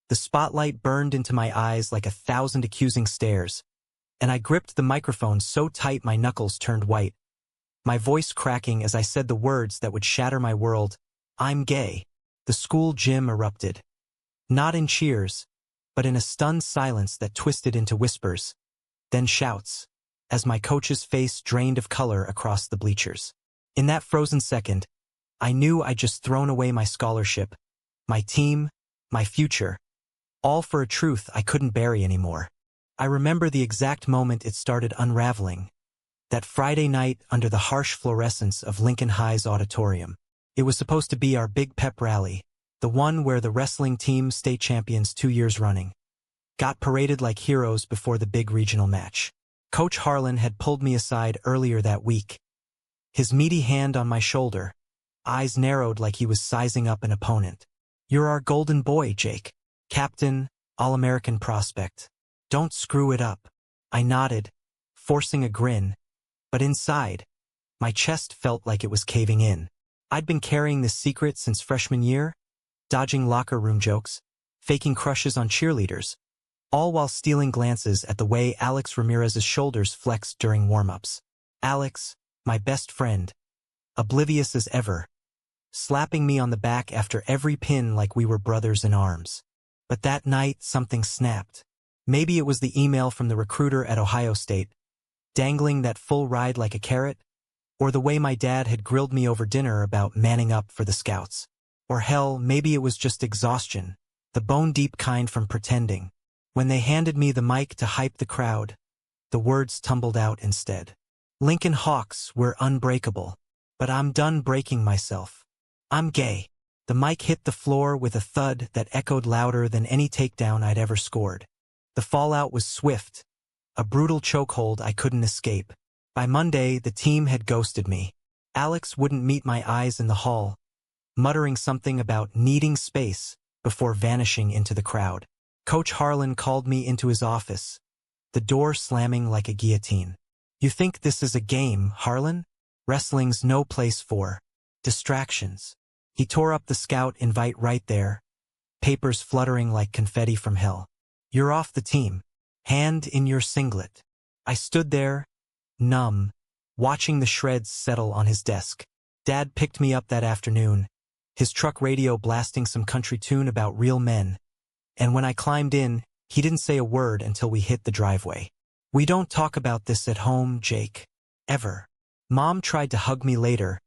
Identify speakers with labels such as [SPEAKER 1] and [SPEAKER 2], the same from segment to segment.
[SPEAKER 1] The spotlight burned into my eyes like 1,000 accusing stares, and I gripped the microphone so tight my knuckles turned white, my voice cracking as I said the words that would shatter my world. I'm gay. The school gym erupted. Not in cheers, but in a stunned silence that twisted into whispers, then shouts, as my coach's face drained of color across the bleachers. In that frozen second, I knew I'd just thrown away my scholarship, my team, my future, all for a truth I couldn't bury anymore. I remember the exact moment it started unraveling. That Friday night under the harsh fluorescence of Lincoln High's auditorium. It was supposed to be our big pep rally, the one where the wrestling team, state champions 2 years running, got paraded like heroes before the big regional match. Coach Harlan had pulled me aside earlier that week, his meaty hand on my shoulder, eyes narrowed like he was sizing up an opponent. You're our golden boy, Jake. Captain, All-American prospect. Don't screw it up. I nodded, forcing a grin, but inside, my chest felt like it was caving in. I'd been carrying this secret since freshman year, dodging locker room jokes, faking crushes on cheerleaders, all while stealing glances at the way Alex Ramirez's shoulders flexed during warm-ups. Alex, my best friend, oblivious as ever, slapping me on the back after every pin like we were brothers in arms. But that night, something snapped. Maybe it was the email from the recruiter at Ohio State, dangling that full ride like a carrot, or the way my dad had grilled me over dinner about manning up for the Scouts. Or hell, maybe it was just exhaustion, the bone-deep kind from pretending. When they handed me the mic to hype the crowd, the words tumbled out instead. Lincoln Hawks, we're unbreakable. But I'm done breaking myself. I'm gay. The mic hit the floor with a thud that echoed louder than any takedown I'd ever scored. The fallout was swift, a brutal chokehold I couldn't escape. By Monday, the team had ghosted me. Alex wouldn't meet my eyes in the hall, muttering something about needing space before vanishing into the crowd. Coach Harlan called me into his office, the door slamming like a guillotine. You think this is a game, Harlan? Wrestling's no place for distractions. He tore up the Scout invite right there, papers fluttering like confetti from hell. You're off the team. Hand in your singlet. I stood there, numb, watching the shreds settle on his desk. Dad picked me up that afternoon, his truck radio blasting some country tune about real men. And when I climbed in, he didn't say a word until we hit the driveway. We don't talk about this at home, Jake. Ever. Mom tried to hug me later,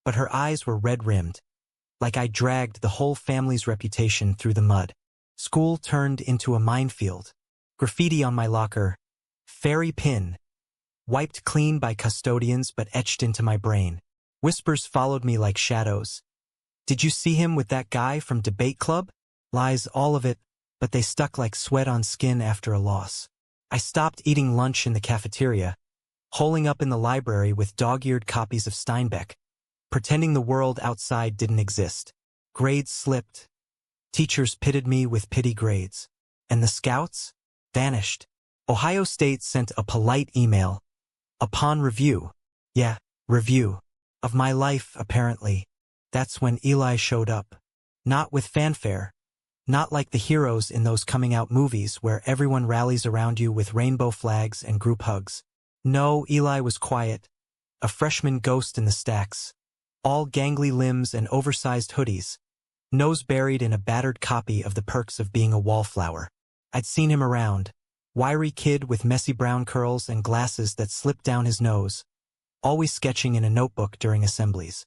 [SPEAKER 1] but her eyes were red-rimmed, like I dragged the whole family's reputation through the mud. School turned into a minefield. Graffiti on my locker, fairy pin, wiped clean by custodians but etched into my brain. Whispers followed me like shadows. Did you see him with that guy from debate club? Lies, all of it, but they stuck like sweat on skin after a loss. I stopped eating lunch in the cafeteria, holing up in the library with dog-eared copies of Steinbeck, pretending the world outside didn't exist. Grades slipped. Teachers pitted me with pity grades. And the Scouts? Vanished. Ohio State sent a polite email. Upon review. Yeah, review. Of my life, apparently. That's when Eli showed up. Not with fanfare. Not like the heroes in those coming-out movies where everyone rallies around you with rainbow flags and group hugs. No, Eli was quiet. A freshman ghost in the stacks. All gangly limbs and oversized hoodies. Nose buried in a battered copy of The Perks of Being a Wallflower. I'd seen him around. Wiry kid with messy brown curls and glasses that slipped down his nose. Always sketching in a notebook during assemblies.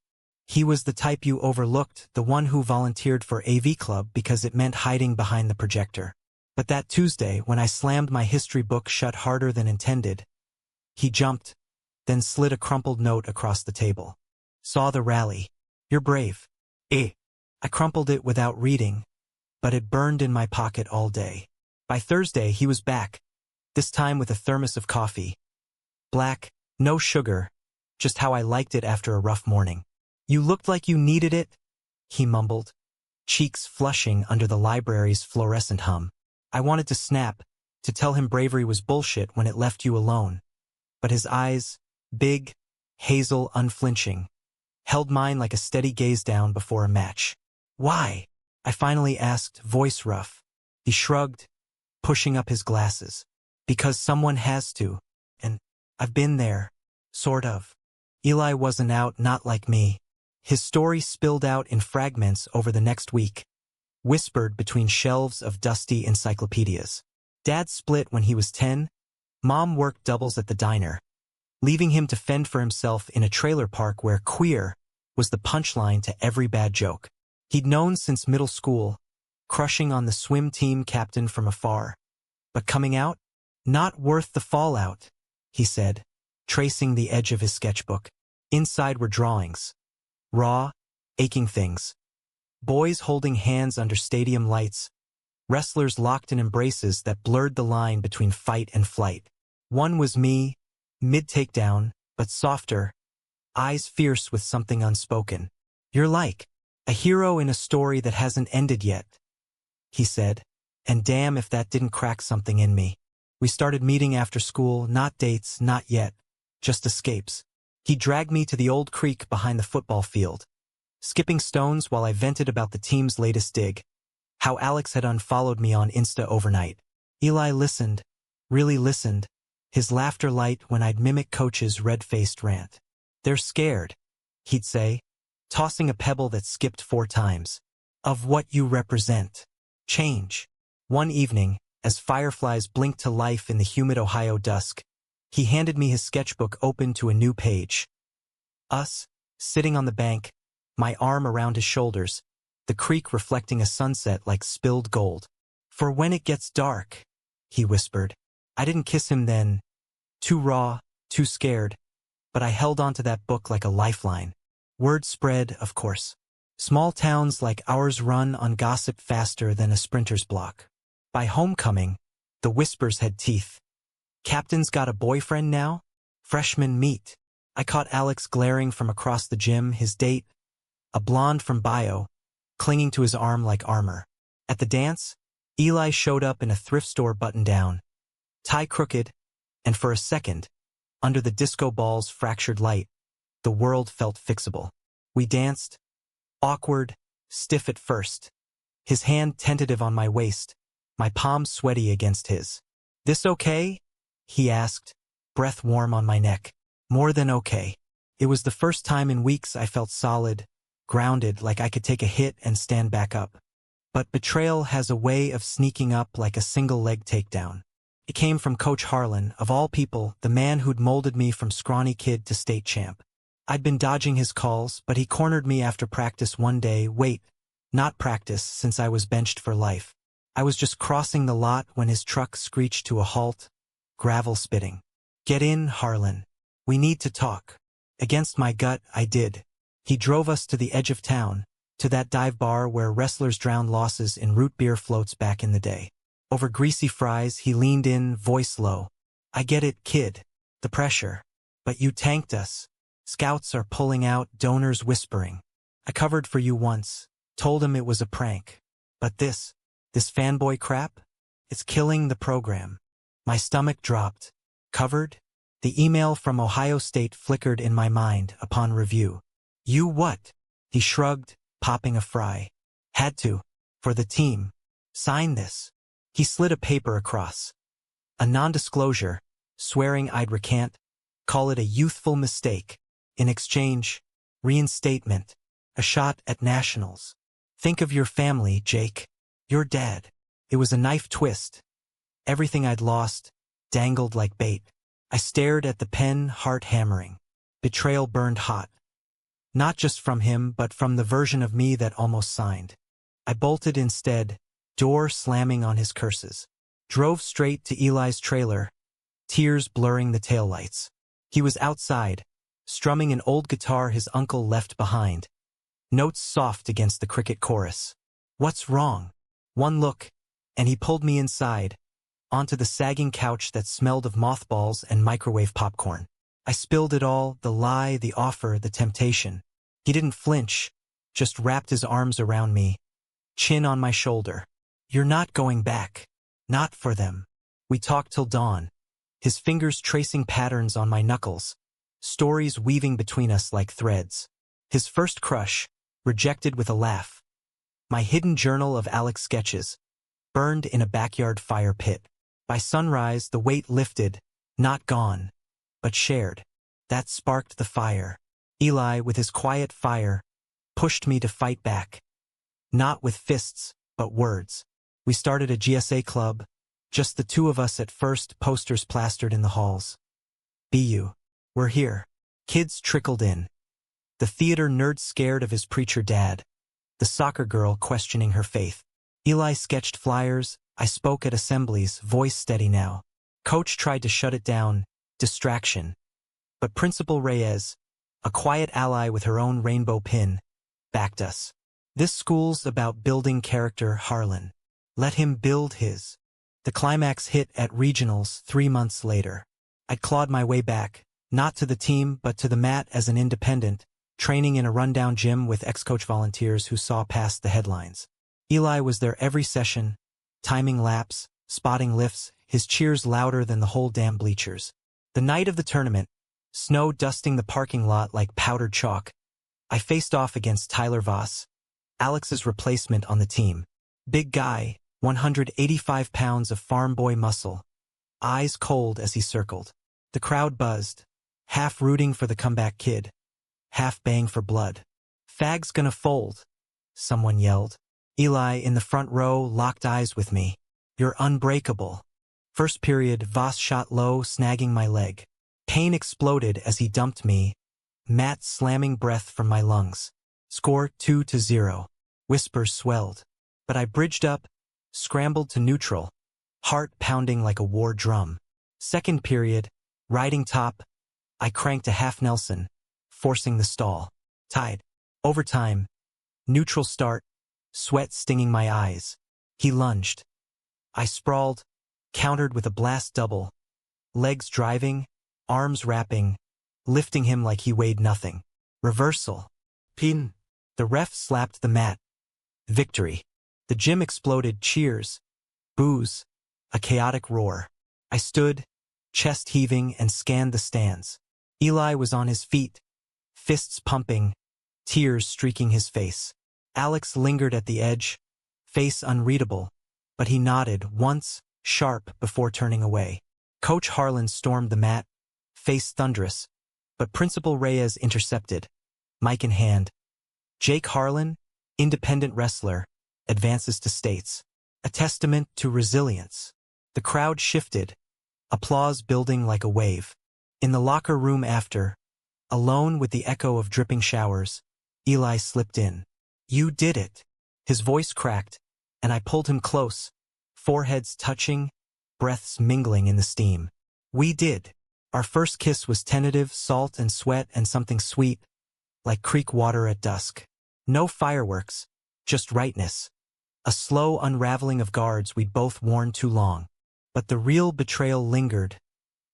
[SPEAKER 1] He was the type you overlooked, the one who volunteered for AV Club because it meant hiding behind the projector. But that Tuesday, when I slammed my history book shut harder than intended, he jumped, then slid a crumpled note across the table. Saw the rally. You're brave. Eh. I crumpled it without reading, but it burned in my pocket all day. By Thursday, he was back, this time with a thermos of coffee. Black, no sugar, just how I liked it after a rough morning. You looked like you needed it, he mumbled, cheeks flushing under the library's fluorescent hum. I wanted to snap, to tell him bravery was bullshit when it left you alone. But his eyes, big, hazel, unflinching, held mine like a steady gaze down before a match. Why? I finally asked, voice rough. He shrugged, pushing up his glasses. Because someone has to. And I've been there. Sort of. Eli wasn't out, not like me. His story spilled out in fragments over the next week, whispered between shelves of dusty encyclopedias. Dad split when he was 10. Mom worked doubles at the diner, leaving him to fend for himself in a trailer park where queer was the punchline to every bad joke. He'd known since middle school, crushing on the swim team captain from afar. But coming out? Not worth the fallout, he said, tracing the edge of his sketchbook. Inside were drawings. Raw, aching things. Boys holding hands under stadium lights. Wrestlers locked in embraces that blurred the line between fight and flight. One was me, mid-takedown, but softer, eyes fierce with something unspoken. You're like a hero in a story that hasn't ended yet, he said, and damn if that didn't crack something in me. We started meeting after school, not dates, not yet, just escapes. He dragged me to the old creek behind the football field, skipping stones while I vented about the team's latest dig, how Alex had unfollowed me on Insta overnight. Eli listened, really listened, his laughter light when I'd mimic Coach's red-faced rant. They're scared, he'd say, tossing a pebble that skipped 4 times. Of what you represent. Change. One evening, as fireflies blinked to life in the humid Ohio dusk, he handed me his sketchbook open to a new page. Us, sitting on the bank, my arm around his shoulders, the creek reflecting a sunset like spilled gold. For when it gets dark, he whispered. I didn't kiss him then. Too raw, too scared. But I held onto that book like a lifeline. Word spread, of course. Small towns like ours run on gossip faster than a sprinter's block. By homecoming, the whispers had teeth. Captain's got a boyfriend now? Freshman meet. I caught Alex glaring from across the gym, his date, a blonde from bio, clinging to his arm like armor. At the dance, Eli showed up in a thrift store button-down, tie crooked, and for a second, under the disco ball's fractured light, the world felt fixable. We danced, awkward, stiff at first, his hand tentative on my waist, my palms sweaty against his. This okay? He asked, breath warm on my neck. More than okay. It was the first time in weeks I felt solid, grounded, like I could take a hit and stand back up. But betrayal has a way of sneaking up like a single-leg takedown. It came from Coach Harlan, of all people, the man who'd molded me from scrawny kid to state champ. I'd been dodging his calls, but he cornered me after practice one day. Wait, not practice, since I was benched for life. I was just crossing the lot when his truck screeched to a halt, gravel spitting. Get in, Harlan. We need to talk. Against my gut, I did. He drove us to the edge of town, to that dive bar where wrestlers drowned losses in root beer floats back in the day. Over greasy fries, he leaned in, voice low. I get it, kid. The pressure. But you tanked us. Scouts are pulling out, donors whispering. I covered for you once, told him it was a prank. But this fanboy crap? It's killing the program. My stomach dropped. Covered? The email from Ohio State flickered in my mind upon review. You what? He shrugged, popping a fry. Had to. For the team. Sign this. He slid a paper across. A non-disclosure, swearing I'd recant. Call it a youthful mistake. In exchange, reinstatement. A shot at nationals. Think of your family, Jake. Your dad. It was a knife twist. Everything I'd lost, dangled like bait. I stared at the pen, heart hammering. Betrayal burned hot. Not just from him, but from the version of me that almost signed. I bolted instead, door slamming on his curses. Drove straight to Eli's trailer, tears blurring the taillights. He was outside, strumming an old guitar his uncle left behind. Notes soft against the cricket chorus. What's wrong? One look, and he pulled me inside, onto the sagging couch that smelled of mothballs and microwave popcorn. I spilled it all, the lie, the offer, the temptation. He didn't flinch, just wrapped his arms around me, chin on my shoulder. You're not going back. Not for them. We talked till dawn, his fingers tracing patterns on my knuckles, stories weaving between us like threads. His first crush, rejected with a laugh. My hidden journal of Alex sketches, burned in a backyard fire pit. By sunrise, the weight lifted, not gone, but shared. That sparked the fire. Eli, with his quiet fire, pushed me to fight back. Not with fists, but words. We started a GSA club, just the two of us at first, posters plastered in the halls. "BU. We're here." Kids trickled in. The theater nerd scared of his preacher dad. The soccer girl questioning her faith. Eli sketched flyers. I spoke at assemblies, voice steady now. Coach tried to shut it down, distraction. But Principal Reyes, a quiet ally with her own rainbow pin, backed us. "This school's about building character, Harlan. Let him build his." The climax hit at regionals 3 months later. I'd clawed my way back, not to the team but to the mat as an independent, training in a rundown gym with ex-coach volunteers who saw past the headlines. Eli was there every session, timing laps, spotting lifts, his cheers louder than the whole damn bleachers. The night of the tournament, snow dusting the parking lot like powdered chalk, I faced off against Tyler Voss, Alex's replacement on the team. Big guy, 185 pounds of farm boy muscle, eyes cold as he circled. The crowd buzzed, half rooting for the comeback kid, half baying for blood. "Fag's gonna fold," someone yelled. Eli, in the front row, locked eyes with me. "You're unbreakable." First period, Voss shot low, snagging my leg. Pain exploded as he dumped me, mat slamming breath from my lungs. Score 2-0. Whispers swelled. But I bridged up, scrambled to neutral, heart pounding like a war drum. Second period, riding top, I cranked a half Nelson, forcing the stall. Tied. Overtime. Neutral start, sweat stinging my eyes. He lunged. I sprawled, countered with a blast double, legs driving, arms wrapping, lifting him like he weighed nothing. Reversal. Pin. The ref slapped the mat. Victory. The gym exploded, cheers, boos, a chaotic roar. I stood, chest heaving, and scanned the stands. Eli was on his feet, fists pumping, tears streaking his face. Alex lingered at the edge, face unreadable, but he nodded once, sharp, before turning away. Coach Harlan stormed the mat, face thunderous, but Principal Reyes intercepted, mic in hand. "Jake Harlan, independent wrestler, advances to states. A testament to resilience." The crowd shifted, applause building like a wave. In the locker room after, alone with the echo of dripping showers, Eli slipped in. "You did it." His voice cracked, and I pulled him close, foreheads touching, breaths mingling in the steam. "We did." Our first kiss was tentative, salt and sweat and something sweet, like creek water at dusk. No fireworks, just rightness. A slow unraveling of guards we'd both worn too long. But the real betrayal lingered,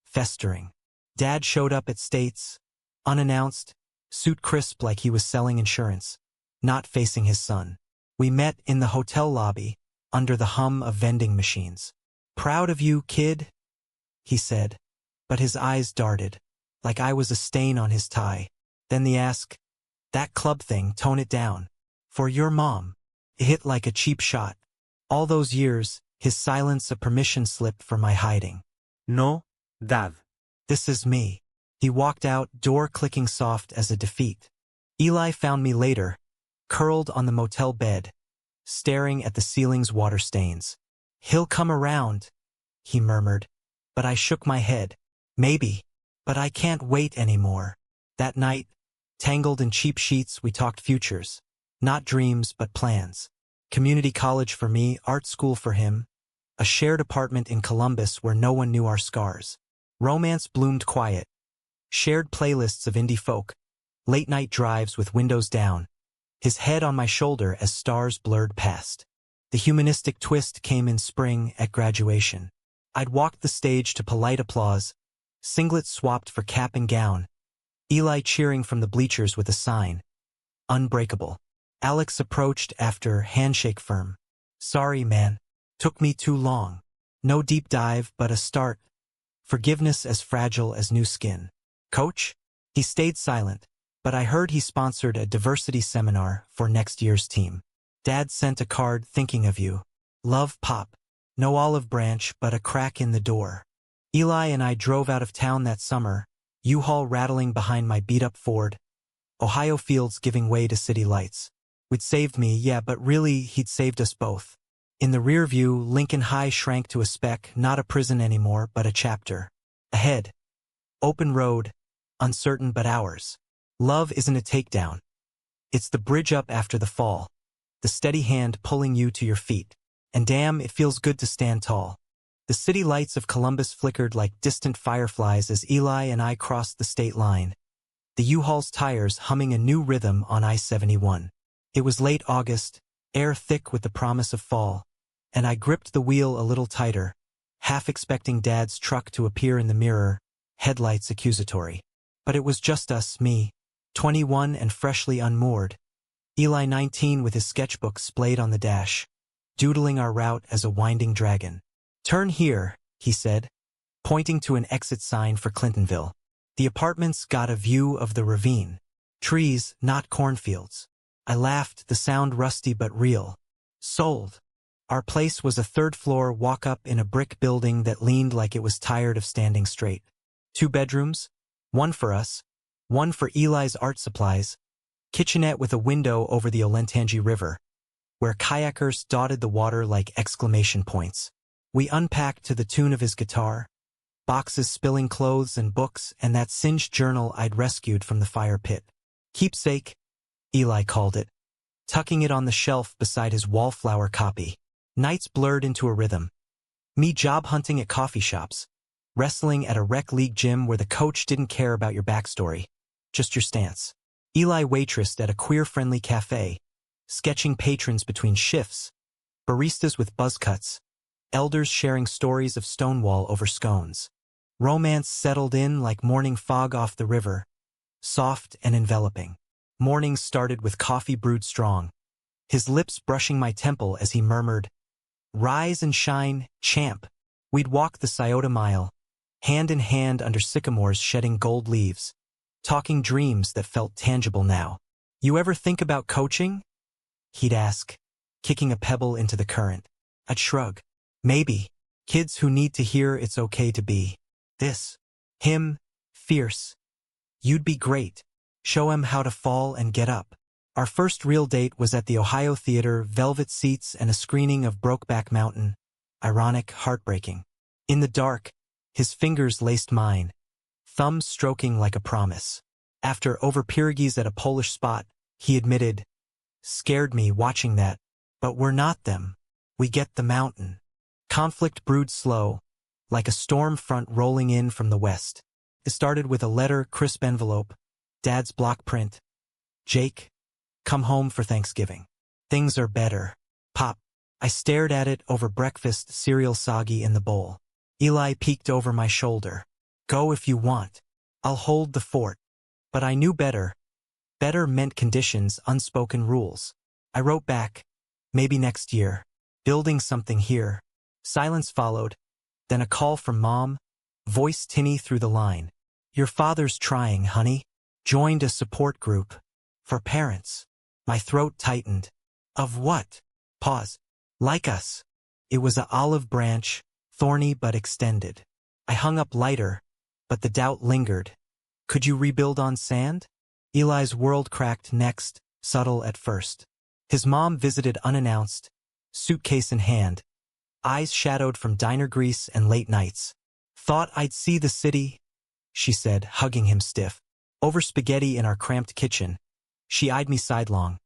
[SPEAKER 1] festering. Dad showed up at States, unannounced, suit crisp like he was selling insurance, not facing his son. We met in the hotel lobby, under the hum of vending machines. "Proud of you, kid," he said, but his eyes darted, like I was a stain on his tie. Then the ask, "That club thing, tone it down. For your mom." It hit like a cheap shot. All those years, his silence a permission slip for my hiding. "No, Dad. This is me." He walked out, door clicking soft as a defeat. Eli found me later, curled on the motel bed, staring at the ceiling's water stains. "He'll come around," he murmured, but I shook my head. "Maybe, but I can't wait anymore." That night, tangled in cheap sheets, we talked futures. Not dreams, but plans. Community college for me, art school for him, a shared apartment in Columbus where no one knew our scars. Romance bloomed quiet. Shared playlists of indie folk, late-night drives with windows down, his head on my shoulder as stars blurred past. The humanistic twist came in spring at graduation. I'd walked the stage to polite applause, singlet swapped for cap and gown, Eli cheering from the bleachers with a sign, "Unbreakable." Alex approached after handshake firm. "Sorry, man. Took me too long." No deep dive, but a start. Forgiveness as fragile as new skin. "Coach?" He stayed silent, but I heard he sponsored a diversity seminar for next year's team. "Dad sent a card thinking of you." Love, Pop. No olive branch, but a crack in the door. Eli and I drove out of town that summer, U-Haul rattling behind my beat-up Ford, Ohio fields giving way to city lights. We'd saved me, yeah, but really, he'd saved us both. In the rear view, Lincoln High shrank to a speck, not a prison anymore, but a chapter. Ahead. Open road, uncertain but ours. Love isn't a takedown. It's the bridge up after the fall. The steady hand pulling you to your feet. And damn, it feels good to stand tall. The city lights of Columbus flickered like distant fireflies as Eli and I crossed the state line. The U-Haul's tires humming a new rhythm on I-71. It was late August, air thick with the promise of fall, and I gripped the wheel a little tighter, half expecting Dad's truck to appear in the mirror, headlights accusatory. But it was just us, me, 21 and freshly unmoored. Eli 19 with his sketchbook splayed on the dash, doodling our route as a winding dragon. Turn here, he said, pointing to an exit sign for Clintonville. The apartments got a view of the ravine. Trees, not cornfields. I laughed, the sound rusty but real. Sold. Our place was a third-floor walk-up in a brick building that leaned like it was tired of standing straight. 2 bedrooms, one for us, one for Eli's art supplies, kitchenette with a window over the Olentangy River, where kayakers dotted the water like exclamation points. We unpacked to the tune of his guitar, boxes spilling clothes and books and that singed journal I'd rescued from the fire pit. Keepsake, Eli called it, tucking it on the shelf beside his wallflower copy. Nights blurred into a rhythm. Me job hunting at coffee shops, wrestling at a rec league gym where the coach didn't care about your backstory, just your stance. Eli waitressed at a queer-friendly cafe, sketching patrons between shifts, baristas with buzz cuts, elders sharing stories of Stonewall over scones. Romance settled in like morning fog off the river, soft and enveloping. Mornings started with coffee brewed strong, his lips brushing my temple as he murmured, "Rise and shine, champ." We'd walk the Scioto Mile, hand in hand under sycamores shedding gold leaves, talking dreams that felt tangible now. "You ever think about coaching?" he'd ask, kicking a pebble into the current. I'd shrug. Maybe. Kids who need to hear it's okay to be this. Him, fierce. You'd be great. Show him how to fall and get up. Our first real date was at the Ohio Theater, velvet seats and a screening of Brokeback Mountain. Ironic, heartbreaking. In the dark, his fingers laced mine, thumbs stroking like a promise. After over pierogies at a Polish spot, he admitted, "Scared me watching that, but we're not them. We get the mountain." Conflict brewed slow, like a storm front rolling in from the west. It started with a letter, crisp envelope, Dad's block print. "Jake, come home for Thanksgiving. Things are better. Pop." I stared at it over breakfast, cereal soggy in the bowl. Eli peeked over my shoulder. "Go if you want. I'll hold the fort." But I knew better. Better meant conditions, unspoken rules. I wrote back, "Maybe next year. Building something here." Silence followed, then a call from Mom, voice tinny through the line. "Your father's trying, honey. Joined a support group. For parents." My throat tightened. "Of what?" Pause. "Like us." It was a olive branch, thorny but extended. I hung up lighter, but the doubt lingered. Could you rebuild on sand? Eli's world cracked next, subtle at first. His mom visited unannounced, suitcase in hand, eyes shadowed from diner grease and late nights. "Thought I'd see the city," she said, hugging him stiff. Over spaghetti in our cramped kitchen, she eyed me sidelong.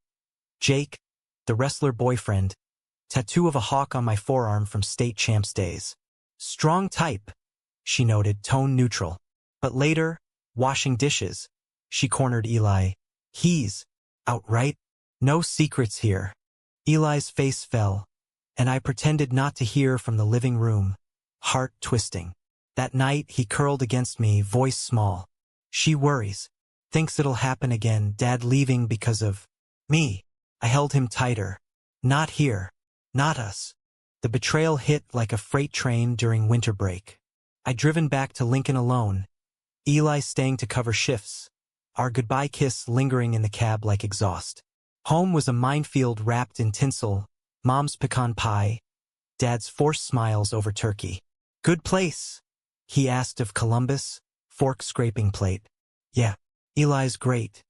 [SPEAKER 1] Jake, the wrestler boyfriend, tattoo of a hawk on my forearm from state champs days. "Strong type," she noted, tone neutral. But later, washing dishes, she cornered Eli. "He's outright. No secrets here." Eli's face fell, and I pretended not to hear from the living room, heart twisting. That night, he curled against me, voice small. "She worries. Thinks it'll happen again, Dad leaving because of me." I held him tighter. "Not here. Not us." The betrayal hit like a freight train during winter break. I'd driven back to Lincoln alone, Eli staying to cover shifts, our goodbye kiss lingering in the cab like exhaust. Home was a minefield wrapped in tinsel, Mom's pecan pie, Dad's forced smiles over turkey. Good place, he asked of Columbus, fork-scraping plate. Yeah, Eli's great.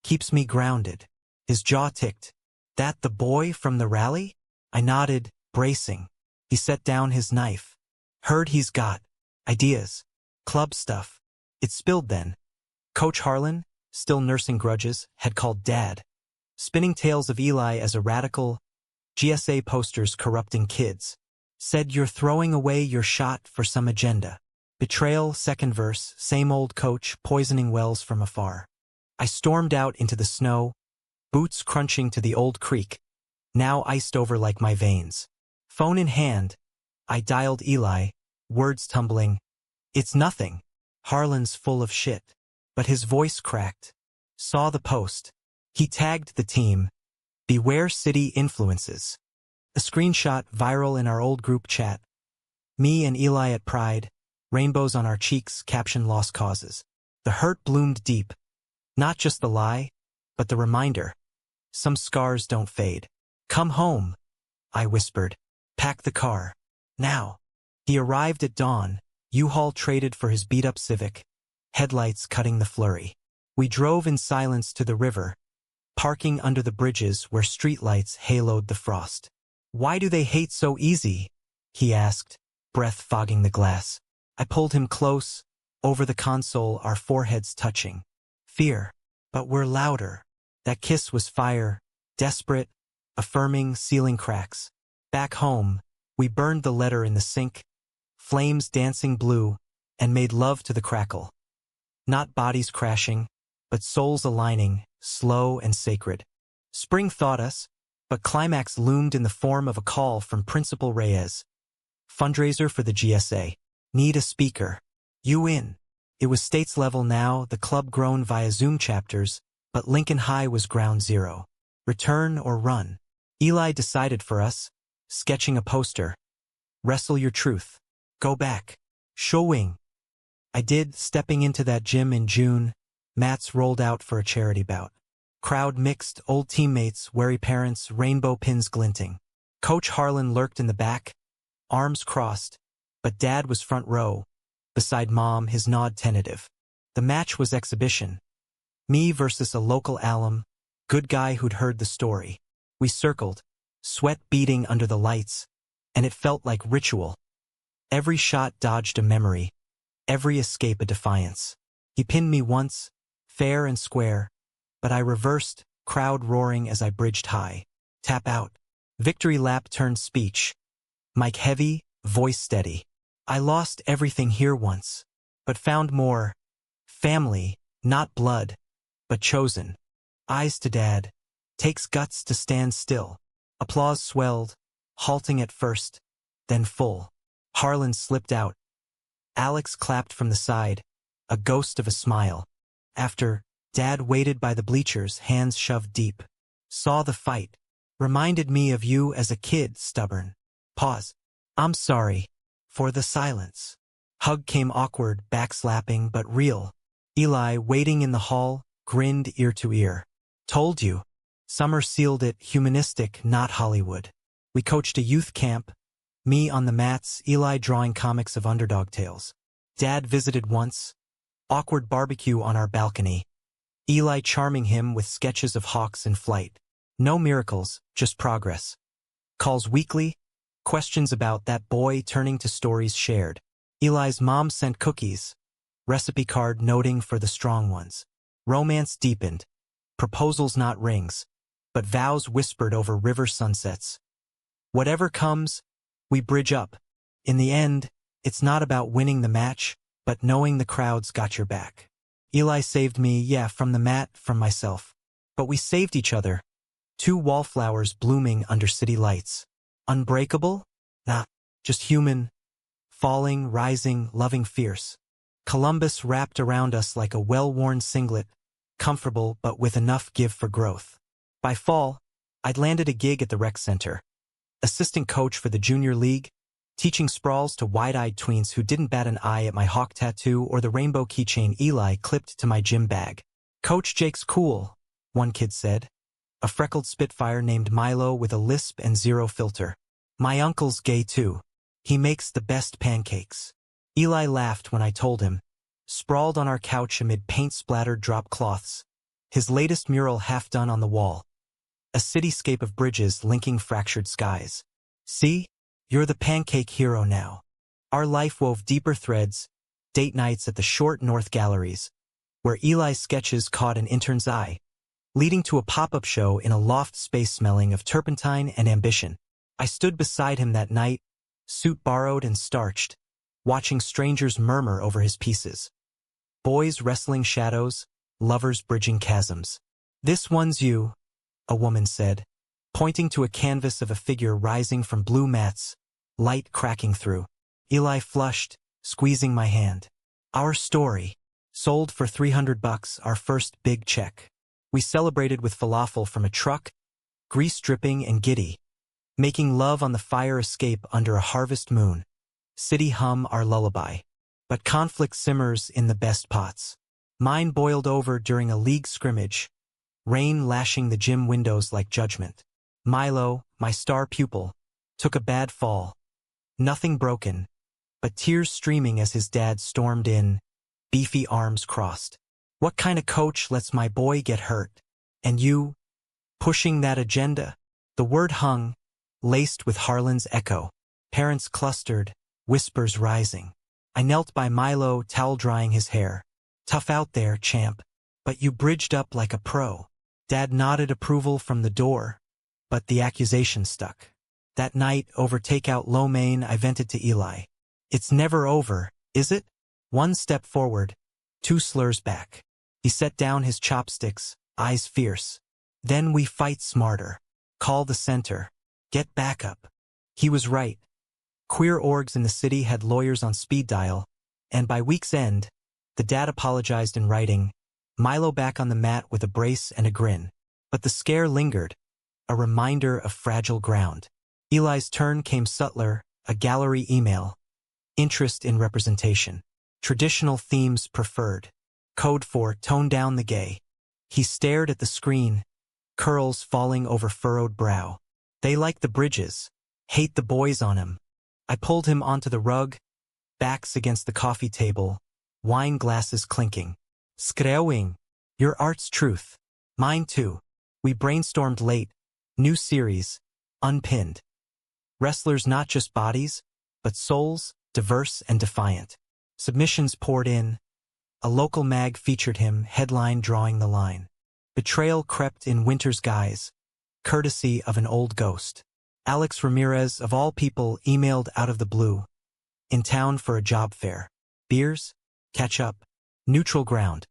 [SPEAKER 1] Keeps me grounded. His jaw ticked. That the boy from the rally? I nodded, bracing. He set down his knife. Heard he's got ideas. Club stuff. It spilled then. Coach Harlan, still nursing grudges, had called Dad. Spinning tales of Eli as a radical, GSA posters corrupting kids. Said you're throwing away your shot for some agenda. Betrayal, second verse, same old coach, poisoning wells from afar. I stormed out into the snow, boots crunching to the old creek, now iced over like my veins. Phone in hand, I dialed Eli, words tumbling. It's nothing. Harlan's full of shit. But his voice cracked. Saw the post. He tagged the team. Beware city influences. A screenshot viral in our old group chat. Me and Eli at Pride, rainbows on our cheeks, caption lost causes. The hurt bloomed deep. Not just the lie, but the reminder. Some scars don't fade. Come home, I whispered. Pack the car. Now. He arrived at dawn, U-Haul traded for his beat-up Civic, headlights cutting the flurry. We drove in silence to the river, parking under the bridges where streetlights haloed the frost. Why do they hate so easy? He asked, breath fogging the glass. I pulled him close, over the console, our foreheads touching. Fear. But we're louder. That kiss was fire, desperate, affirming, sealing cracks. Back home, we burned the letter in the sink, flames dancing blue, and made love to the crackle. Not bodies crashing, but souls aligning, slow and sacred. Spring thawed us, but climax loomed in the form of a call from Principal Reyes. Fundraiser for the GSA. Need a speaker. You in. It was states level now, the club grown via Zoom chapters, but Lincoln High was ground zero. Return or run. Eli decided for us, sketching a poster. Wrestle your truth. Go back. Showing. I did, stepping into that gym in June. Mats rolled out for a charity bout. Crowd mixed, old teammates, wary parents, rainbow pins glinting. Coach Harlan lurked in the back, arms crossed, but Dad was front row, beside Mom, his nod tentative. The match was exhibition. Me versus a local alum, good guy who'd heard the story. We circled, sweat beading under the lights, and it felt like ritual. Every shot dodged a memory, every escape a defiance. He pinned me once, fair and square, but I reversed, crowd roaring as I bridged high. Tap out. Victory lap turned speech. Mic heavy, voice steady. I lost everything here once, but found more. Family, not blood, but chosen. Eyes to Dad. Takes guts to stand still. Applause swelled, halting at first, then full. Harlan slipped out. Alex clapped from the side, a ghost of a smile. After, Dad waited by the bleachers, hands shoved deep. Saw the fight. Reminded me of you as a kid, stubborn. Pause. I'm sorry. For the silence. Hug came awkward, backslapping, but real. Eli, waiting in the hall, grinned ear to ear. Told you. Summer sealed it, humanistic, not Hollywood. We coached a youth camp. Me on the mats, Eli drawing comics of underdog tales. Dad visited once. Awkward barbecue on our balcony. Eli charming him with sketches of hawks in flight. No miracles, just progress. Calls weekly. Questions about that boy turning to stories shared. Eli's mom sent cookies. Recipe card noting for the strong ones. Romance deepened. Proposals not rings, but vows whispered over river sunsets. Whatever comes, we bridge up. In the end, it's not about winning the match, but knowing the crowd's got your back. Eli saved me, yeah, from the mat, from myself. But we saved each other. 2 wallflowers blooming under city lights. Unbreakable? Nah, just human. Falling, rising, loving fierce. Columbus wrapped around us like a well-worn singlet, comfortable but with enough give for growth. By fall, I'd landed a gig at the rec center. Assistant coach for the junior league, teaching sprawls to wide-eyed tweens who didn't bat an eye at my hawk tattoo or the rainbow keychain Eli clipped to my gym bag. Coach Jake's cool, one kid said. A freckled spitfire named Milo with a lisp and zero filter. My uncle's gay too. He makes the best pancakes. Eli laughed when I told him, sprawled on our couch amid paint-splattered drop cloths, his latest mural half done on the wall. A cityscape of bridges linking fractured skies. See? You're the pancake hero now. Our life wove deeper threads, date nights at the short North Galleries, where Eli's sketches caught an intern's eye, leading to a pop-up show in a loft space smelling of turpentine and ambition. I stood beside him that night, suit borrowed and starched, watching strangers murmur over his pieces. Boys wrestling shadows, lovers bridging chasms. This one's you, a woman said, pointing to a canvas of a figure rising from blue mats, light cracking through. Eli flushed, squeezing my hand. Our story. Sold for $300, our first big check. We celebrated with falafel from a truck, grease dripping and giddy, making love on the fire escape under a harvest moon. City hum our lullaby. But conflict simmers in the best pots. Mine boiled over during a league scrimmage, rain lashing the gym windows like judgment. Milo, my star pupil, took a bad fall. Nothing broken, but tears streaming as his dad stormed in, beefy arms crossed. What kind of coach lets my boy get hurt? And you, pushing that agenda? The word hung, laced with Harlan's echo. Parents clustered, whispers rising. I knelt by Milo, towel drying his hair. Tough out there, champ. But you bridged up like a pro. Dad nodded approval from the door, but the accusation stuck. That night, over takeout lo mein, I vented to Eli. It's never over, is it? One step forward, two slurs back. He set down his chopsticks, eyes fierce. Then we fight smarter. Call the center. Get backup. He was right. Queer orgs in the city had lawyers on speed dial, and by week's end, the dad apologized in writing, Milo back on the mat with a brace and a grin. But the scare lingered, a reminder of fragile ground. Eli's turn came subtler, a gallery email. Interest in representation. Traditional themes preferred. Code for tone down the gay. He stared at the screen, curls falling over furrowed brow. They like the bridges, hate the boys on him. I pulled him onto the rug, backs against the coffee table, wine glasses clinking. Skreeuwing. Your art's truth. Mine too. We brainstormed late. New series. Unpinned. Wrestlers not just bodies, but souls, diverse and defiant. Submissions poured in. A local mag featured him, headline drawing the line. Betrayal crept in winter's guise, courtesy of an old ghost. Alex Ramirez, of all people, emailed out of the blue. In town for a job fair. Beers? Catch up. Neutral ground.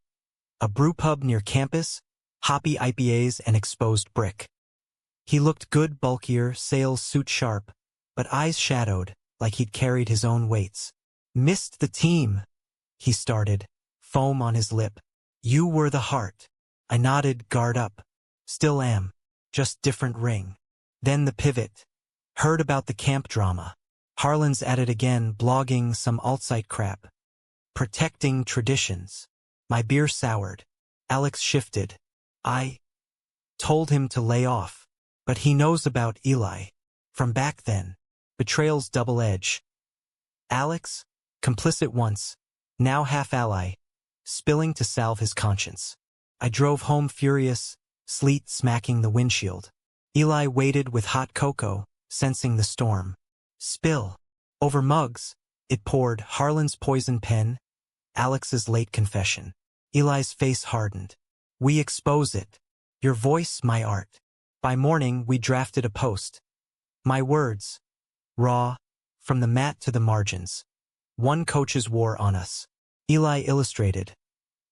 [SPEAKER 1] A brew pub near campus, hoppy IPAs and exposed brick. He looked good, bulkier, sales suit sharp, but eyes shadowed, like he'd carried his own weights. Missed the team, he started, foam on his lip. You were the heart. I nodded, guard up. Still am. Just different ring. Then the pivot. Heard about the camp drama. Harlan's at it again, blogging some alt-site crap. Protecting traditions. My beer soured. Alex shifted. I told him to lay off. But he knows about Eli. From back then. Betrayal's double edge. Alex, complicit once, now half ally, spilling to salve his conscience. I drove home furious, sleet smacking the windshield. Eli waited with hot cocoa, sensing the storm. Spill. Over mugs, it poured. Harlan's poison pen, Alex's late confession. Eli's face hardened. We expose it. Your voice, my art. By morning, we drafted a post. My words. Raw, from the mat to the margins. One coach's war on us. Eli illustrated.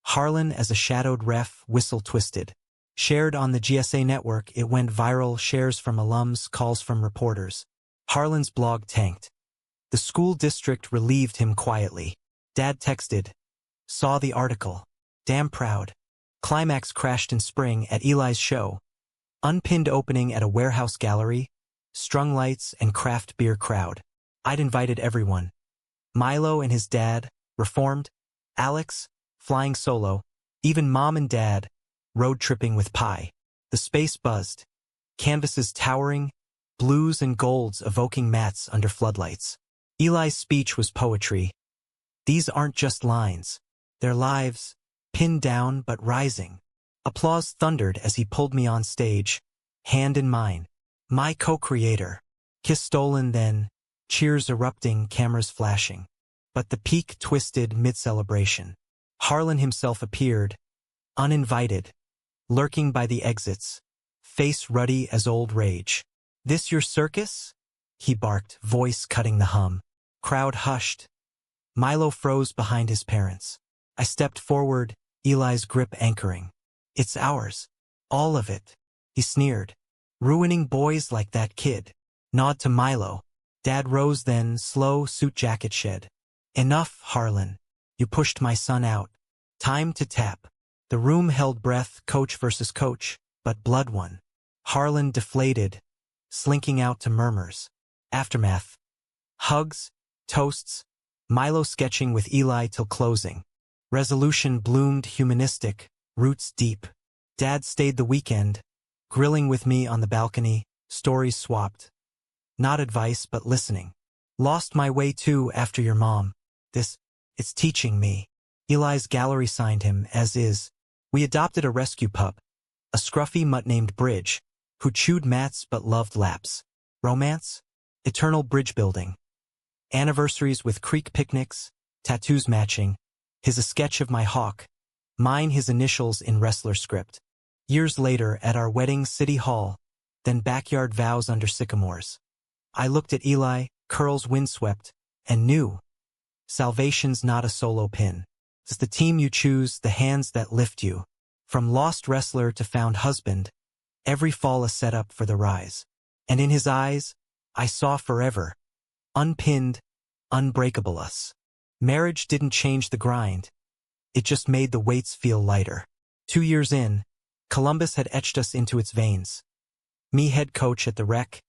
[SPEAKER 1] Harlan as a shadowed ref, whistle twisted. Shared on the GSA network, it went viral, shares from alums, calls from reporters. Harlan's blog tanked. The school district relieved him quietly. Dad texted. Saw the article. Damn proud. Climax crashed in spring at Eli's show. Unpinned opening at a warehouse gallery. Strung lights and craft beer crowd. I'd invited everyone. Milo and his dad, reformed. Alex, flying solo. Even mom and dad, road tripping with pie. The space buzzed. Canvases towering. blues and golds evoking mattes under floodlights. Eli's speech was poetry. These aren't just lines. They're lives, pinned down but rising. Applause thundered as he pulled me on stage, hand in mine. My co-creator. Kiss stolen then, cheers erupting, cameras flashing. But the peak twisted mid-celebration. Harlan himself appeared, uninvited, lurking by the exits, face ruddy as old rage. "This your circus?" he barked, voice cutting the hum. Crowd hushed. Milo froze behind his parents. I stepped forward, Eli's grip anchoring. "It's ours. All of it," he sneered. "Ruining boys like that kid." Nod to Milo. Dad rose then, slow suit jacket shed. "Enough, Harlan. You pushed my son out. Time to tap." The room held breath, coach versus coach, but blood won. Harlan deflated, slinking out to murmurs. Aftermath. Hugs, toasts, Milo sketching with Eli till closing. Resolution bloomed humanistic, roots deep. Dad stayed the weekend, grilling with me on the balcony, stories swapped. Not advice, but listening. "Lost my way too after your mom. It's teaching me." Eli's gallery signed him, as is. We adopted a rescue pup, a scruffy mutt named Bridge, who chewed mats but loved laps. Romance? Eternal bridge building. Anniversaries with creek picnics, tattoos matching. His a sketch of my hawk, mine his initials in wrestler script. Years later at our wedding City Hall, then backyard vows under sycamores. I looked at Eli, curls windswept, and knew. Salvation's not a solo pin. It's the team you choose, the hands that lift you. From lost wrestler to found husband, every fall a setup for the rise. And in his eyes, I saw forever. Unpinned, unbreakable us. Marriage didn't change the grind. It just made the weights feel lighter. 2 years in, Columbus had etched us into its veins. Me head coach at the Rec,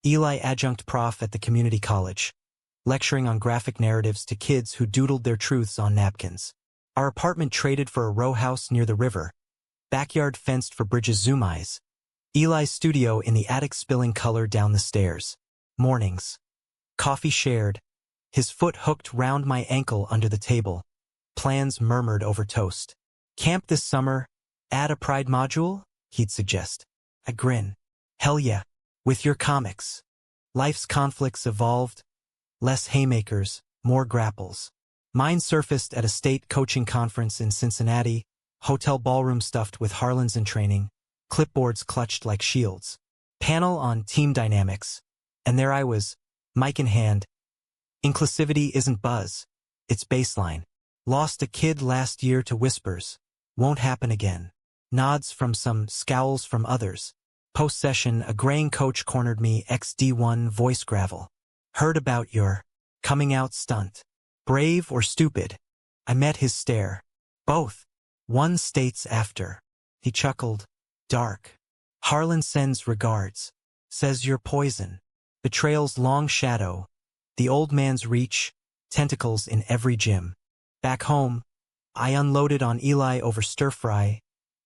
[SPEAKER 1] Eli adjunct prof at the community college, lecturing on graphic narratives to kids who doodled their truths on napkins. Our apartment traded for a row house near the river, backyard fenced for Bridges' zoom eyes. Eli's studio in the attic spilling color down the stairs. Mornings. Coffee shared, his foot hooked round my ankle under the table. Plans murmured over toast. "Camp this summer, add a pride module?" he'd suggest. I grin. "Hell yeah. With your comics." Life's conflicts evolved. Less haymakers, more grapples. Mine surfaced at a state coaching conference in Cincinnati, hotel ballroom stuffed with Harlans in training, clipboards clutched like shields. Panel on team dynamics. And there I was, mic in hand. Inclusivity isn't buzz. It's baseline. Lost a kid last year to whispers. Won't happen again. Nods from some, scowls from others. Post-session, a graying coach cornered me, XD1 voice gravel. "Heard about your coming out stunt. Brave or stupid?" I met his stare. "Both." One states after. He chuckled. "Dark. Harlan sends regards. Says you're poison." Betrayal's long shadow. The old man's reach. Tentacles in every gym. Back home, I unloaded on Eli over stir-fry,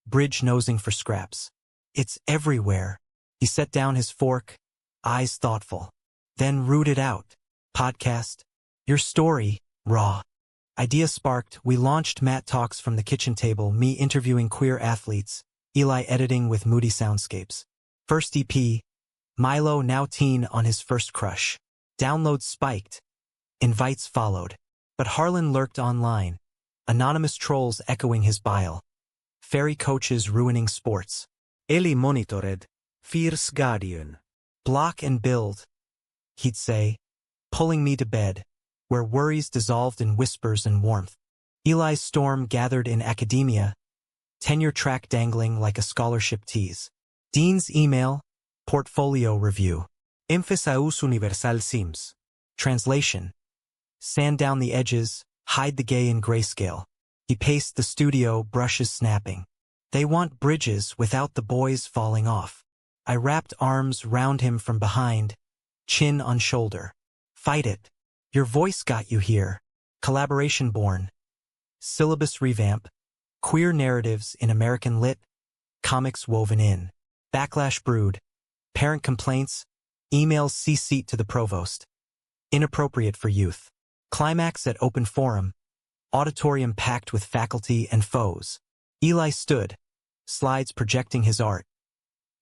[SPEAKER 1] Bridge nosing for scraps. "It's everywhere." He set down his fork, eyes thoughtful. Then rooted out. "Podcast. Your story, raw." Idea sparked, we launched Matt Talks from the kitchen table, me interviewing queer athletes, Eli editing with moody soundscapes. First EP, Milo now teen on his first crush. Downloads spiked. Invites followed. But Harlan lurked online. Anonymous trolls echoing his bile. Fairy coaches ruining sports.
[SPEAKER 2] Eli monitored. Fierce guardian.
[SPEAKER 1] "Block and build," he'd say, pulling me to bed, where worries dissolved in whispers and warmth. Eli's storm gathered in academia, tenure track dangling like a scholarship tease. Dean's email, portfolio review.
[SPEAKER 2] Emphasaus universal sims.
[SPEAKER 1] Translation. Sand down the edges, hide the gay in grayscale. He paced the studio, brushes snapping. They want bridges without the boys falling off. I wrapped arms round him from behind, chin on shoulder. "Fight it. Your voice got you here." Collaboration born. Syllabus revamp. Queer narratives in American lit. Comics woven in. Backlash brewed. Parent complaints. Emails CC'd to the provost. Inappropriate for youth. Climax at open forum. Auditorium packed with faculty and foes. Eli stood, slides projecting his art.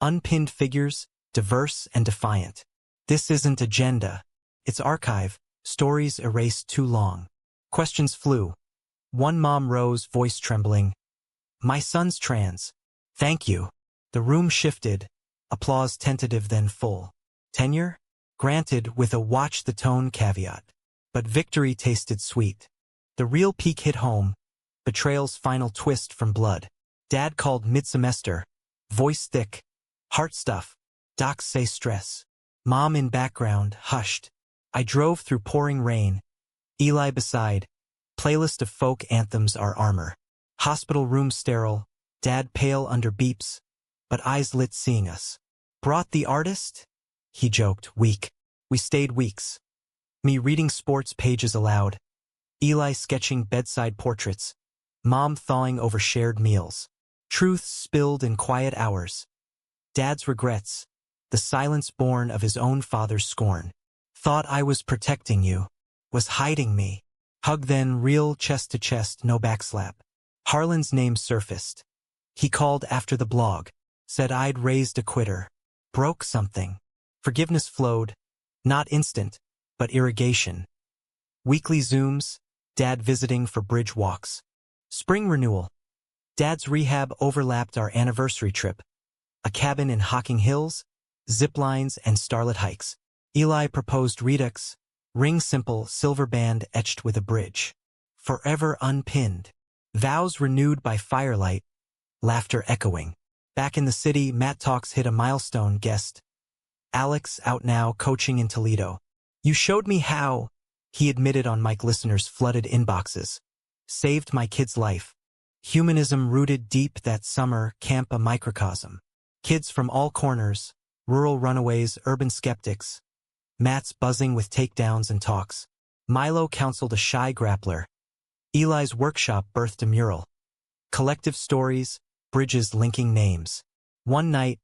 [SPEAKER 1] Unpinned figures, diverse and defiant. This isn't agenda. It's archive, stories erased too long. Questions flew. One mom rose, voice trembling. My son's trans. Thank you. The room shifted, applause tentative then full. Tenure? Granted with a watch the tone caveat. But victory tasted sweet. The real peak hit home, betrayal's final twist from blood. Dad called mid-semester, voice thick, heart stuff, docs say stress. Mom in background, hushed. I drove through pouring rain. Eli beside, playlist of folk anthems our armor. Hospital room sterile, Dad pale under beeps, but eyes lit seeing us. Brought the artist? He joked, weak. We stayed weeks. Me reading sports pages aloud. Eli sketching bedside portraits. Mom thawing over shared meals. Truths spilled in quiet hours. Dad's regrets. The silence born of his own father's scorn. Thought I was protecting you. Was hiding me. Hug then, real chest to chest, no backslap. Harlan's name surfaced. He called after the blog. Said I'd raised a quitter. Broke something. Forgiveness flowed. Not instant, but irrigation. Weekly Zooms. Dad visiting for bridge walks. Spring renewal. Dad's rehab overlapped our anniversary trip. A cabin in Hocking Hills, zip lines and starlit hikes. Eli proposed redux, ring simple, silver band etched with a bridge. Forever unpinned. Vows renewed by firelight, laughter echoing. Back in the city, Matt Talks hit a milestone guest. Alex out now coaching in Toledo. You showed me how, he admitted on mic listeners' flooded inboxes. Saved my kid's life. Humanism rooted deep that summer, camp a microcosm. Kids from all corners, rural runaways, urban skeptics. Matt's buzzing with takedowns and talks. Milo counseled a shy grappler. Eli's workshop birthed a mural. Collective stories, bridges linking names. One night,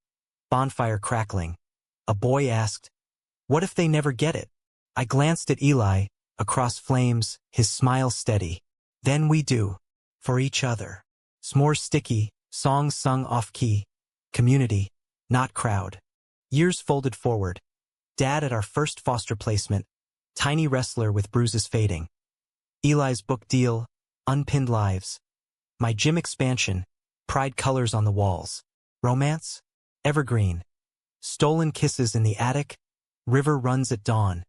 [SPEAKER 1] bonfire crackling. A boy asked, what if they never get it? I glanced at Eli, across flames, his smile steady. Then we do. For each other. S'mores sticky, songs sung off-key. Community, not crowd. Years folded forward. Dad at our first foster placement. Tiny wrestler with bruises fading. Eli's book deal, unpinned lives. My gym expansion, pride colors on the walls. Romance, evergreen. Stolen kisses in the attic, river runs at dawn.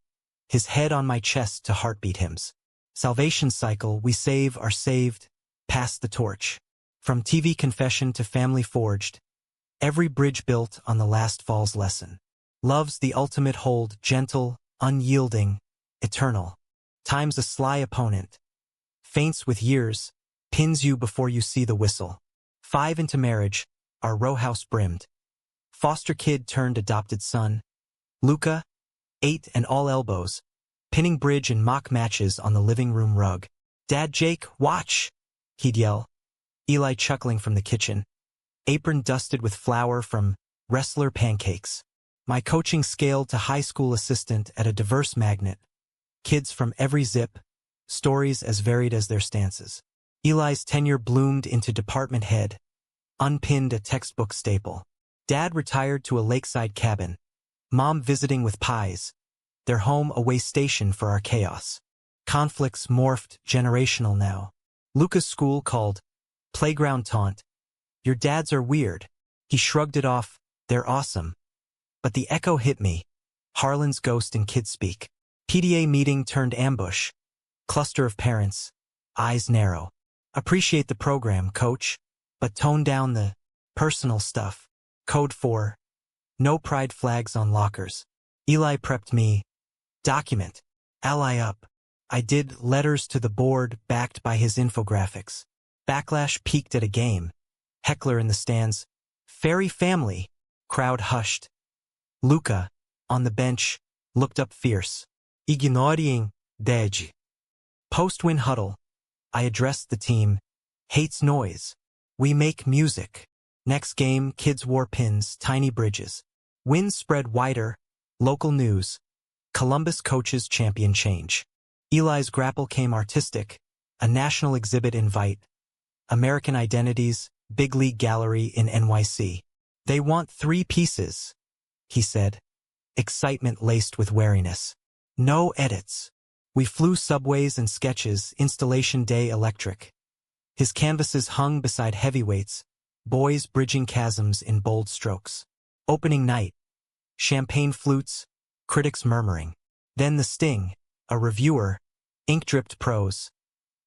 [SPEAKER 1] His head on my chest to heartbeat hymns. Salvation cycle, we save, are saved, pass the torch. From TV confession to family forged. Every bridge built on the last fall's lesson. Love's the ultimate hold, gentle, unyielding, eternal. Time's a sly opponent. Faints with years, pins you before you see the whistle. 5 into marriage, our row house brimmed. Foster kid turned adopted son. Luca, 8 and all elbows. Pinning bridge in mock matches on the living room rug. Dad Jake, watch! He'd yell. Eli chuckling from the kitchen. Apron dusted with flour from wrestler pancakes. My coaching scaled to high school assistant at a diverse magnet. Kids from every zip, stories as varied as their stances. Eli's tenure bloomed into department head, unpinned a textbook staple. Dad retired to a lakeside cabin. Mom visiting with pies. Their home a way station for our chaos. Conflicts morphed, generational now. Luca's school called playground taunt. Your dads are weird. He shrugged it off. They're awesome. But the echo hit me. Harlan's ghost in kid speak. PDA meeting turned ambush. Cluster of parents. Eyes narrow. Appreciate the program, coach, but tone down the personal stuff. Code 4. No pride flags on lockers. Eli prepped me. Document. Ally up. I did letters to the board backed by his infographics. Backlash peaked at a game. Heckler in the stands. Fairy family. Crowd hushed. Luca, on the bench, looked up fierce. Ignoring, Dej. Post-win huddle. I addressed the team. Hates noise. We make music. Next game, kids wore pins, tiny bridges. Winds spread wider. Local news. Columbus coaches champion change. Eli's grapple came artistic. A national exhibit invite. American Identities, Big League Gallery in NYC. They want 3 pieces, he said. Excitement laced with wariness. No edits. We flew subways and sketches, installation day electric. His canvases hung beside heavyweights, boys bridging chasms in bold strokes. Opening night. Champagne flutes, critics murmuring. Then the sting, a reviewer, ink-dripped prose.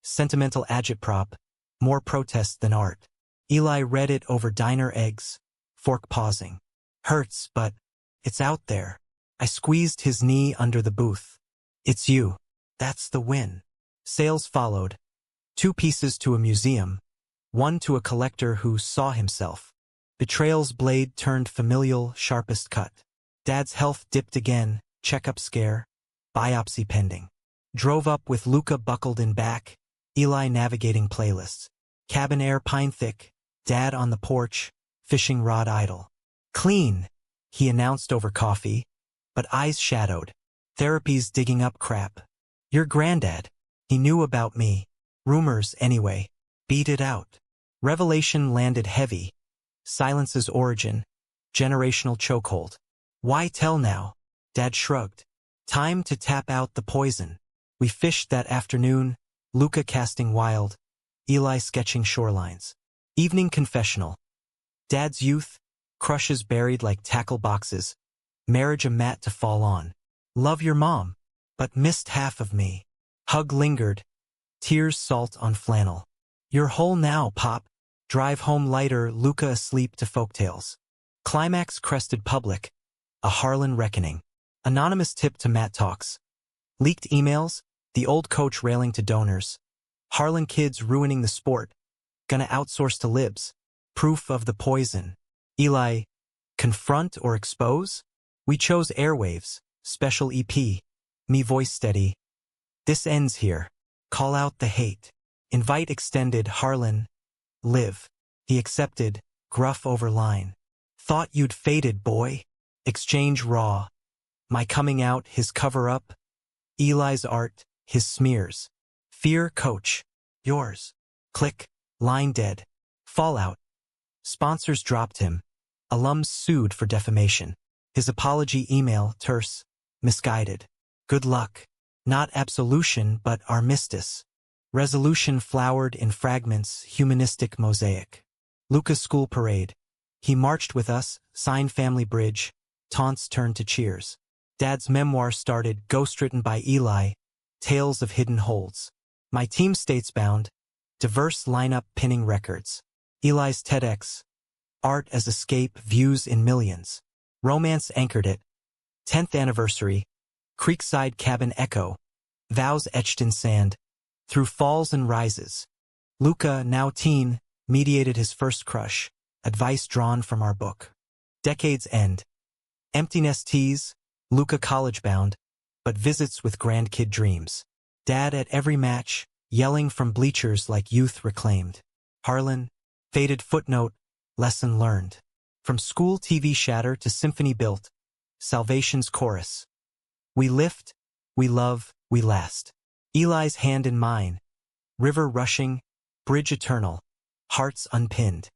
[SPEAKER 1] Sentimental agitprop, more protest than art. Eli read it over diner eggs, fork pausing. Hurts, but it's out there. I squeezed his knee under the booth. It's you. That's the win. Sales followed. 2 pieces to a museum, 1 to a collector who saw himself. Betrayal's blade turned familial, sharpest cut. Dad's health dipped again, checkup scare, biopsy pending. Drove up with Luca buckled in back, Eli navigating playlists. Cabin air pine thick, Dad on the porch, fishing rod idle. Clean, he announced over coffee, but eyes shadowed. Therapy's digging up crap. Your granddad. He knew about me. Rumors, anyway. Beat it out. Revelation landed heavy. Silence's origin. Generational chokehold. Why tell now? Dad shrugged. Time to tap out the poison. We fished that afternoon, Luca casting wild, Eli sketching shorelines. Evening confessional. Dad's youth, crushes buried like tackle boxes, marriage a mat to fall on. Love your mom, but missed half of me. Hug lingered, tears salt on flannel. You're whole now, Pop. Drive home lighter, Luca asleep to folktales. Climax crested public, a Harlan reckoning. Anonymous tip to Matt Talks. Leaked emails, the old coach railing to donors. Harlan kids ruining the sport. Gonna outsource to libs. Proof of the poison. Eli, confront or expose? We chose airwaves, special EP. Me voice steady. This ends here. Call out the hate. Invite extended, Harlan. Live. He accepted, gruff over line. Thought you'd faded, boy. Exchange raw. My coming out, his cover-up. Eli's art, his smears. Fear coach. Yours. Click. Line dead. Fallout. Sponsors dropped him. Alums sued for defamation. His apology email, terse. Misguided. Good luck. Not absolution, but armistice. Resolution flowered in fragments, humanistic mosaic. Luca's school parade. He marched with us, signed family bridge. Taunts turned to cheers. Dad's memoir started, ghostwritten by Eli. Tales of hidden holds. My team statesbound. Diverse lineup pinning records. Eli's TEDx. Art as escape, views in millions. Romance anchored it. 10th anniversary. Creekside cabin echo. Vows etched in sand. Through falls and rises. Luca, now teen, mediated his first crush. Advice drawn from our book. Decade's end. Emptiness tease. Luca college-bound, but visits with grandkid dreams. Dad at every match, yelling from bleachers like youth reclaimed. Harlan, faded footnote, lesson learned. From school TV shatter to symphony built, Salvation's chorus. We lift, we love, we last. Eli's hand in mine. River rushing, bridge eternal, hearts unpinned.